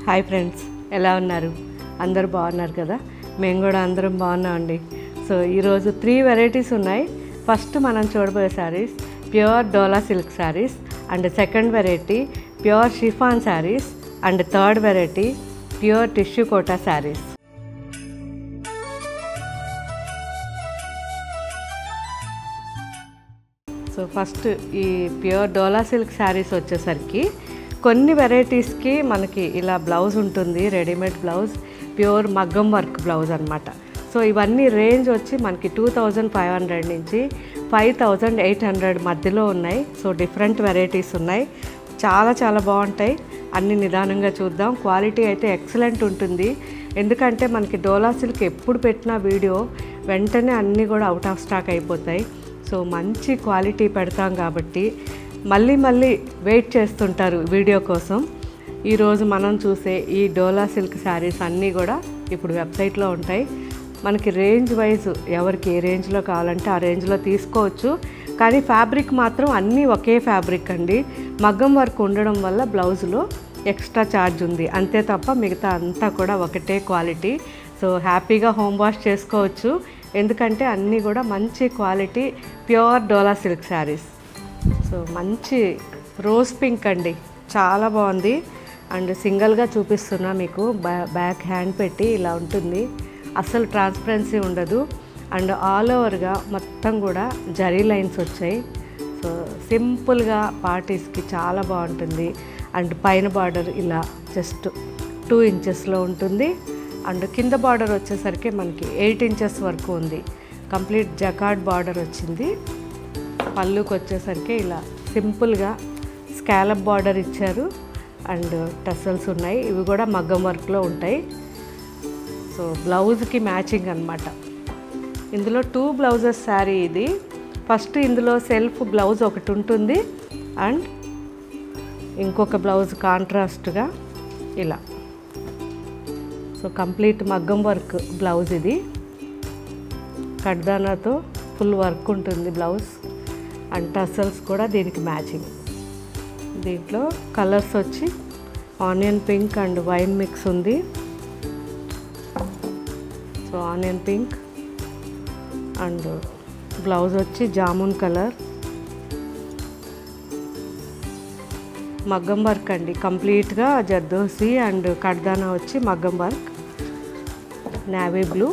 Hi friends, ఎలా ఉన్నారు? అందరూ బాగున్నారు కదా? మేము కూడా అందరం బాగున్నామండి. సో ఈరోజు 3 వెరైటీస్ ఉన్నాయి. ఫస్ట్ మనం చూడబోయే saris pure dola silk saris, and second variety pure chiffon saris, and third variety pure tissue Kota saris. So first ఈ ప్యూర్ డోలా సిల్క్ శారీస్ వచ్చేసరికి కొన్ని వెరైటీస్కి మనకి ఇలా బ్లౌజ్ ఉంటుంది, రెడీమేడ్ బ్లౌజ్, ప్యూర్ మగ్గం వర్క్ బ్లౌజ్ అనమాట. సో ఇవన్నీ రేంజ్ వచ్చి మనకి 2500 నుంచి 5800 మధ్యలో ఉన్నాయి. సో డిఫరెంట్ వెరైటీస్ ఉన్నాయి, చాలా చాలా బాగుంటాయి. అన్ని నిదానంగా చూద్దాం. క్వాలిటీ అయితే ఎక్సలెంట్ ఉంటుంది, ఎందుకంటే మనకి డోలా సిల్క్ ఎప్పుడు పెట్టినా వీడియో వెంటనే అన్నీ కూడా అవుట్ ఆఫ్ స్టాక్ అయిపోతాయి. సో మంచి క్వాలిటీ పెడతాం కాబట్టి మళ్ళీ వెయిట్ చేస్తుంటారు వీడియో కోసం. ఈరోజు మనం చూసే ఈ డోలా సిల్క్ శారీస్ అన్నీ కూడా ఇప్పుడు వెబ్సైట్లో ఉంటాయి. మనకి రేంజ్ వైజ్ ఎవరికి ఏ రేంజ్లో కావాలంటే ఆ రేంజ్లో తీసుకోవచ్చు. కానీ ఫ్యాబ్రిక్ మాత్రం అన్నీ ఒకే ఫ్యాబ్రిక్ అండి. మగ్గం వర్క్ ఉండడం వల్ల బ్లౌజ్లో ఎక్స్ట్రా ఛార్జ్ ఉంది, అంతే తప్ప మిగతా అంతా కూడా ఒకటే క్వాలిటీ. సో హ్యాపీగా హోమ్ వాష్ చేసుకోవచ్చు, ఎందుకంటే అన్నీ కూడా మంచి quality pure dola silk saris. So మంచి రోజ్ పింక్ అండి, చాలా బాగుంది. అండ్ సింగిల్గా చూపిస్తున్నా మీకు, బ్యాక్ హ్యాండ్ పెట్టి ఇలా ఉంటుంది, అస్సలు ట్రాన్స్పరెన్సీ ఉండదు. అండ్ ఆల్ ఓవర్గా మొత్తం కూడా జరీ లైన్స్ వచ్చాయి. సో సింపుల్గా పార్టీస్కి చాలా బాగుంటుంది. అండ్ పైన బార్డర్ ఇలా జస్ట్ 2 ఇంచెస్లో ఉంటుంది. అండ్ కింద బార్డర్ వచ్చేసరికి మనకి 8 ఇంచెస్ వరకు ఉంది. కంప్లీట్ జకార్డ్ బార్డర్ వచ్చింది. పళ్ళుకి వచ్చేసరికి ఇలా సింపుల్గా స్కాలప్ బార్డర్ ఇచ్చారు. అండ్ టసల్స్ ఉన్నాయి, ఇవి కూడా మగ్గం వర్క్లో ఉంటాయి. సో బ్లౌజ్కి మ్యాచింగ్ అనమాట. ఇందులో 2 బ్లౌజెస్ శారీ ఇది. ఫస్ట్ ఇందులో సెల్ఫ్ బ్లౌజ్ ఒకటి ఉంటుంది, అండ్ ఇంకొక బ్లౌజ్ కాంట్రాస్ట్గా ఇలా. సో కంప్లీట్ మగ్గం వర్క్ బ్లౌజ్ ఇది. కడ్దానాతో ఫుల్ వర్క్ ఉంటుంది బ్లౌజ్. అండ్ టసల్స్ కూడా దీనికి మ్యాచింగ్. దీంట్లో కలర్స్ వచ్చి onion pink and wine mix ఉంది. So onion pink and blouse వచ్చి జామున్ కలర్. మగ్గం వర్క్ అండి, కంప్లీట్గా జర్దోసి అండ్ కడ్దానా వచ్చి మగ్గం work. Navy blue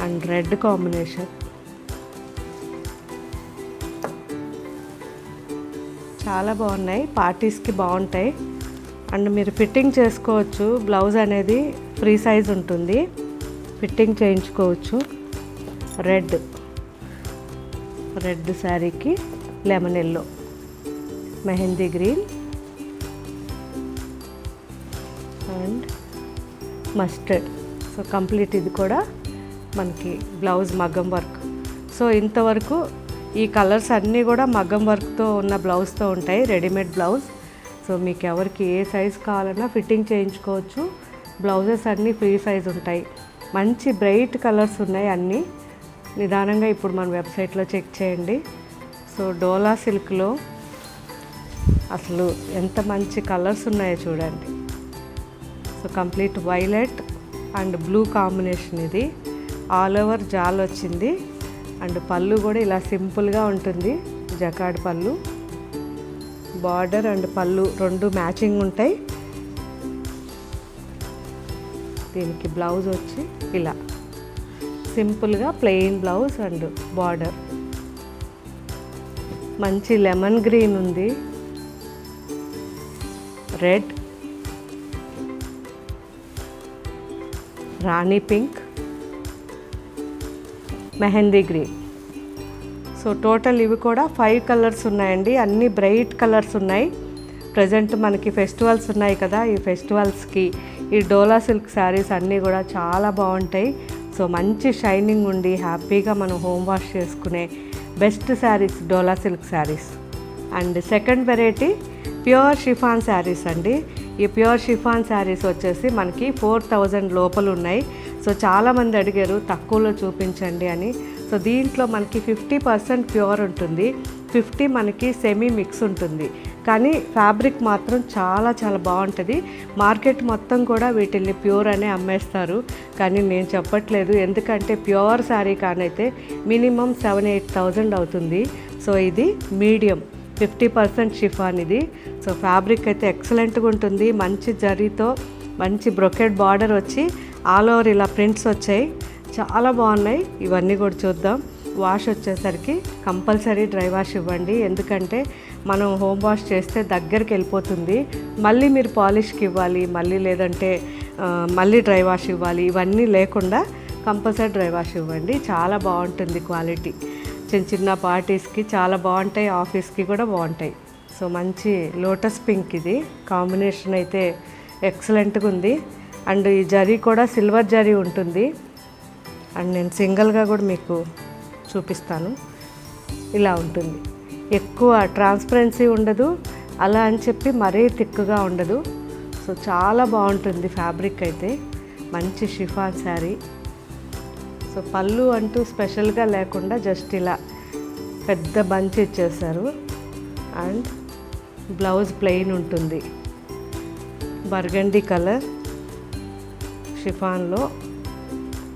and red combination. చాలా బాగున్నాయి, పార్టీస్కి బాగుంటాయి. అండ్ మీరు ఫిట్టింగ్ చేసుకోవచ్చు. బ్లౌజ్ అనేది ఫ్రీ సైజ్ ఉంటుంది, ఫిట్టింగ్ చేయించుకోవచ్చు. రెడ్ శారీకి lemon yellow, mehndi green and mustard. So complete ఇది కూడా మనకి బ్లౌజ్ మగ్గం వర్క్. సో ఇంతవరకు ఈ కలర్స్ అన్నీ కూడా మగ్గం వర్క్తో ఉన్న బ్లౌజ్తో ఉంటాయి, రెడీమేడ్ బ్లౌజ్. సో మీకు ఎవరికి ఏ సైజ్ కావాలన్నా ఫిట్టింగ్ చేయించుకోవచ్చు. బ్లౌజెస్ అన్నీ ఫ్రీ సైజ్ ఉంటాయి. మంచి బ్రైట్ కలర్స్ ఉన్నాయి అన్నీ. నిదానంగా ఇప్పుడు మన వెబ్సైట్లో చెక్ చేయండి. సో డోలా సిల్క్లో అసలు ఎంత మంచి కలర్స్ ఉన్నాయో చూడండి. So complete violet and blue combination ఇది. ఆల్ ఓవర్ జాల్ వచ్చింది. అండ్ పళ్ళు కూడా ఇలా సింపుల్గా ఉంటుంది, జకార్డ్ పళ్ళు. బార్డర్ అండ్ పళ్ళు 2 మ్యాచింగ్ ఉంటాయి. దీనికి బ్లౌజ్ వచ్చి ఇలా సింపుల్గా ప్లెయిన్ బ్లౌజ్ అండ్ బార్డర్. మంచి లెమన్ గ్రీన్ ఉంది, రెడ్, రాణి pink, mehndi green. So total ఇవి కూడా 5 కలర్స్ ఉన్నాయండి, అన్నీ బ్రైట్ కలర్స్ ఉన్నాయి. ప్రజెంట్ మనకి ఫెస్టివల్స్ ఉన్నాయి కదా, ఈ ఫెస్టివల్స్కి ఈ డోలా సిల్క్ శారీస్ అన్నీ కూడా చాలా బాగుంటాయి. సో మంచి షైనింగ్ ఉండి హ్యాపీగా మనం హోమ్ వాష్ చేసుకునే best saris dola silk saris. And second variety pure chiffon saris అండి. ఈ ప్యూర్ షిఫాన్ శారీస్ వచ్చేసి మనకి 4000 లోపల ఉన్నాయి. సో చాలామంది అడిగారు తక్కువలో చూపించండి అని. సో దీంట్లో మనకి 50% ప్యూర్ ఉంటుంది, 50 మనకి సెమీ మిక్స్ ఉంటుంది. కానీ ఫ్యాబ్రిక్ మాత్రం చాలా చాలా బాగుంటుంది. మార్కెట్ మొత్తం కూడా వీటిని ప్యూర్ అనే అమ్మేస్తారు, కానీ నేను చెప్పట్లేదు. ఎందుకంటే ప్యూర్ శారీ కానైతే మినిమం 7-8,000 అవుతుంది. సో ఇది మీడియం 50% షిఫాన్ ఇది. సో ఫ్యాబ్రిక్ అయితే ఎక్సలెంట్గా ఉంటుంది. మంచి జరీతో మంచి బ్రొకెట్ బార్డర్ వచ్చి ఆల్ ఓవర్ ఇలా ప్రింట్స్ వచ్చాయి, చాలా బాగున్నాయి. ఇవన్నీ కూడా చూద్దాం. వాష్ వచ్చేసరికి కంపల్సరీ డ్రై వాష్ ఇవ్వండి, ఎందుకంటే మనం హోమ్ వాష్ చేస్తే దగ్గరికి వెళ్ళిపోతుంది. మళ్ళీ మీరు పాలిష్కి ఇవ్వాలి, మళ్ళీ లేదంటే మళ్ళీ డ్రై వాష్ ఇవ్వాలి. ఇవన్నీ లేకుండా కంపల్సరీ డ్రై వాష్ ఇవ్వండి. చాలా బాగుంటుంది క్వాలిటీ. చిన్న చిన్న పార్టీస్కి చాలా బాగుంటాయి, ఆఫీస్కి కూడా బాగుంటాయి. సో మంచి లోటస్ పింక్ ఇది కాంబినేషన్ అయితే ఎక్సలెంట్గా ఉంది. అండ్ ఈ జరీ కూడా సిల్వర్ జరీ ఉంటుంది. అండ్ నేను సింగిల్గా కూడా మీకు చూపిస్తాను. ఇలా ఉంటుంది, ఎక్కువ ట్రాన్స్పరెన్సీ ఉండదు, అలా అని చెప్పి మరీ థిక్గా ఉండదు. సో చాలా బాగుంటుంది ఫ్యాబ్రిక్ అయితే. మంచి షిఫాన్ శారీ. సో పళ్ళు అంటూ స్పెషల్గా లేకుండా జస్ట్ ఇలా పెద్ద బంచ్ ఇచ్చేసారు. అండ్ బ్లౌజ్ ప్లెయిన్ ఉంటుంది, బర్గండీ కలర్ షిఫాన్లో.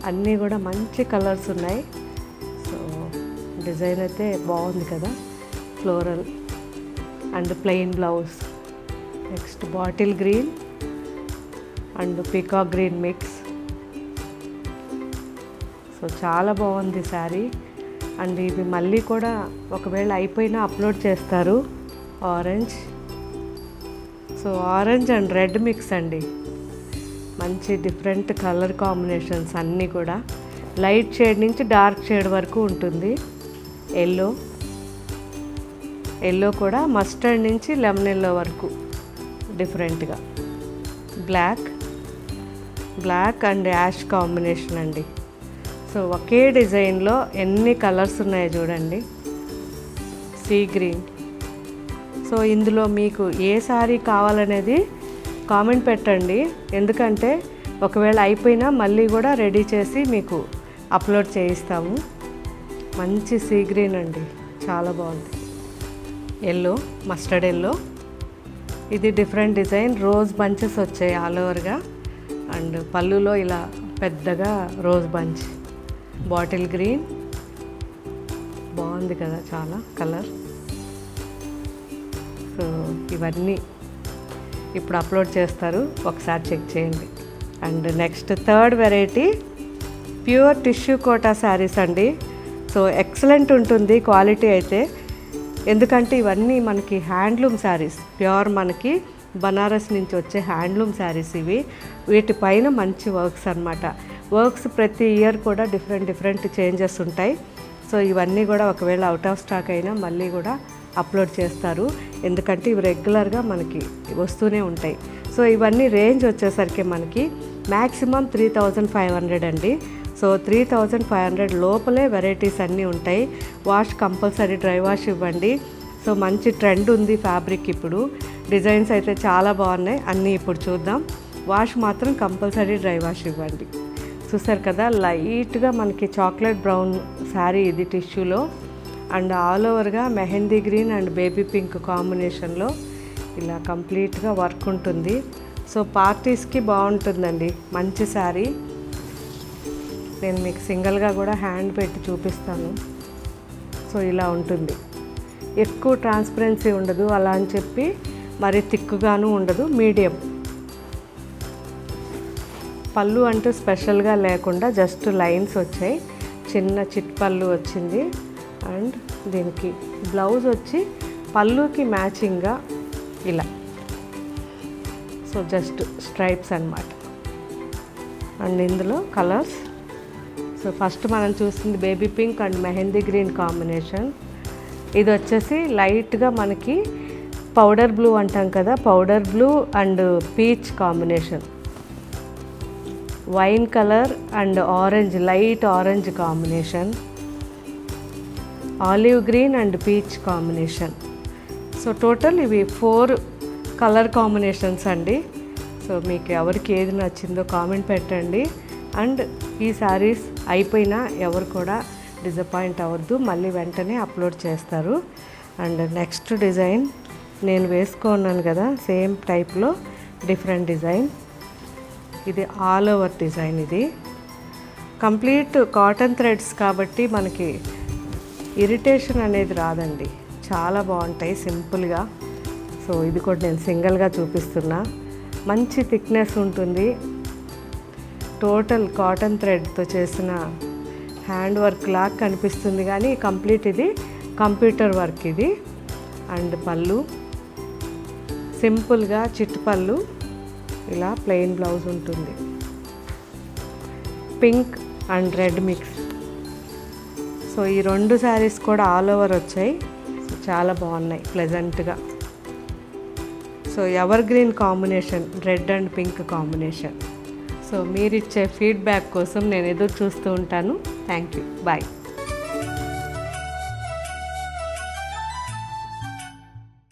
అన్నీ కూడా మంచి కలర్స్ ఉన్నాయి. సో డిజైన్ అయితే బాగుంది కదా, floral and plain blouse. Next bottle green and peacock green mix. So చాలా బాగుంది శారీ. అండ్ ఇది మళ్ళీ కూడా ఒకవేళ అయిపోయినా అప్లోడ్ చేస్తారు. Orange, so orange and red mix అండి. మంచి డిఫరెంట్ కలర్ కాంబినేషన్స్ అన్నీ కూడా. లైట్ షేడ్ నుంచి డార్క్ షేడ్ వరకు ఉంటుంది. ఎల్లో, ఎల్లో కూడా మస్టర్డ్ నుంచి లెమన్ ఎల్లో వరకు డిఫరెంట్గా. Black, black and ash combination అండి. సో ఒకే డిజైన్లో ఎన్ని కలర్స్ ఉన్నాయో చూడండి. Sea green. సో ఇందులో మీకు ఏ శారీ కావాలనేది కామెంట్ పెట్టండి, ఎందుకంటే ఒకవేళ అయిపోయినా మళ్ళీ కూడా రెడీ చేసి మీకు అప్లోడ్ చేయిస్తాము. మంచి సీ గ్రీన్ అండి, చాలా బాగుంది. Yellow, mustard yellow. ఇది డిఫరెంట్ డిజైన్, రోజ్ బంచెస్ వచ్చాయి ఆల్ ఓవర్గా. అండ్ పళ్ళులో ఇలా పెద్దగా రోజ్ బంచ్. బాటిల్ గ్రీన్ బాగుంది కదా, చాలా కలర్. సో ఇవన్నీ ఇప్పుడు అప్లోడ్ చేస్తారు, ఒకసారి చెక్ చేయండి. And next third variety pure tissue Kota saris అండి. సో ఎక్సలెంట్ ఉంటుంది క్వాలిటీ అయితే, ఎందుకంటే ఇవన్నీ మనకి హ్యాండ్లూమ్ శారీస్, ప్యూర్ మనకి బనారస్ నుంచి వచ్చే హ్యాండ్లూమ్ శారీస్ ఇవి. వీటిపైన మంచి వర్క్స్ అన్నమాట. వర్క్స్ ప్రతి ఇయర్ కూడా డిఫరెంట్ చేంజెస్ ఉంటాయి. సో ఇవన్నీ కూడా ఒకవేళ అవుట్ ఆఫ్ స్టాక్ అయినా మళ్ళీ కూడా అప్లోడ్ చేస్తారు, ఎందుకంటే ఇవి రెగ్యులర్గా మనకి వస్తూనే ఉంటాయి. సో ఇవన్నీ రేంజ్ వచ్చేసరికి మనకి మ్యాక్సిమం 3,500 అండి. సో 3,500 లోపలే వెరైటీస్ అన్నీ ఉంటాయి. వాష్ కంపల్సరీ డ్రై వాష్ ఇవ్వండి. సో మంచి ట్రెండ్ ఉంది ఫ్యాబ్రిక్ ఇప్పుడు. డిజైన్స్ అయితే చాలా బాగున్నాయి, అన్నీ ఇప్పుడు చూద్దాం. వాష్ మాత్రం కంపల్సరీ డ్రై వాష్ ఇవ్వండి. చూసారు కదా, లైట్గా మనకి చాక్లెట్ బ్రౌన్ శారీ ఇది టిష్యూలో. అండ్ ఆల్ ఓవర్గా mehndi green and baby pink కాంబినేషన్లో ఇలా కంప్లీట్గా వర్క్ ఉంటుంది. సో పార్టీస్కి బాగుంటుందండి, మంచి శారీ. నేను మీకు సింగిల్గా కూడా హ్యాండ్ పెట్టి చూపిస్తాను. సో ఇలా ఉంటుంది, ఎక్కువ ట్రాన్స్పరెన్సీ ఉండదు, అలా అని చెప్పి మరి థిక్గాను ఉండదు, మీడియం. పళ్ళు అంటూ స్పెషల్గా లేకుండా జస్ట్ లైన్స్ వచ్చాయి, చిన్న చిట్ పళ్ళు వచ్చింది. అండ్ దీనికి బ్లౌజ్ వచ్చి పళ్ళుకి మ్యాచింగ్గా ఇలా, సో జస్ట్ స్ట్రైప్స్ అన్నమాట. అండ్ ఇందులో కలర్స్, సో ఫస్ట్ మనం చూసింది baby pink and mehndi green combination. ఇది వచ్చేసి లైట్గా మనకి పౌడర్ బ్లూ అంటాం కదా, powder blue and peach combination. Wine colour and orange, light orange combination. Olive green and peach combination. So total ఇవి 4 కలర్ కాంబినేషన్స్ అండి. సో మీకు ఎవరికి ఏది నచ్చిందో కామెంట్ పెట్టండి. అండ్ ఈ శారీస్ అయిపోయినా ఎవరు కూడా డిసప్పాయింట్ అవ్వద్దు, మళ్ళీ వెంటనే అప్లోడ్ చేస్తారు. అండ్ నెక్స్ట్ డిజైన్ నేను వేసుకున్నాను కదా సేమ్ టైప్లో డిఫరెంట్ డిజైన్. ఇది ఆల్ ఓవర్ డిజైన్. ఇది కంప్లీట్ కాటన్ థ్రెడ్స్ కాబట్టి మనకి ఇరిటేషన్ అనేది రాదండి, చాలా బాగుంటాయి సింపుల్గా. సో ఇది కూడా నేను సింగిల్గా చూపిస్తున్నా. మంచి థిక్నెస్ ఉంటుంది. టోటల్ కాటన్ థ్రెడ్తో చేసిన హ్యాండ్ వర్క్ లాగా కనిపిస్తుంది కానీ కంప్లీట్ ఇది కంప్యూటర్ వర్క్ ఇది. అండ్ పళ్ళు సింపుల్గా చిట్టు పళ్ళు, ఇలా ప్లెయిన్ బ్లౌజ్ ఉంటుంది. Pink and red mix. So ఈ 2 శారీస్ కూడా ఆల్ ఓవర్ వచ్చాయి. చాలా బాగున్నాయి ప్లెజెంట్గా. So ever green combination, red and pink combination. So మీరిచ్చే ఫీడ్బ్యాక్ కోసం నేను ఎదురు చూస్తూ ఉంటాను. Thank you. బాయ్.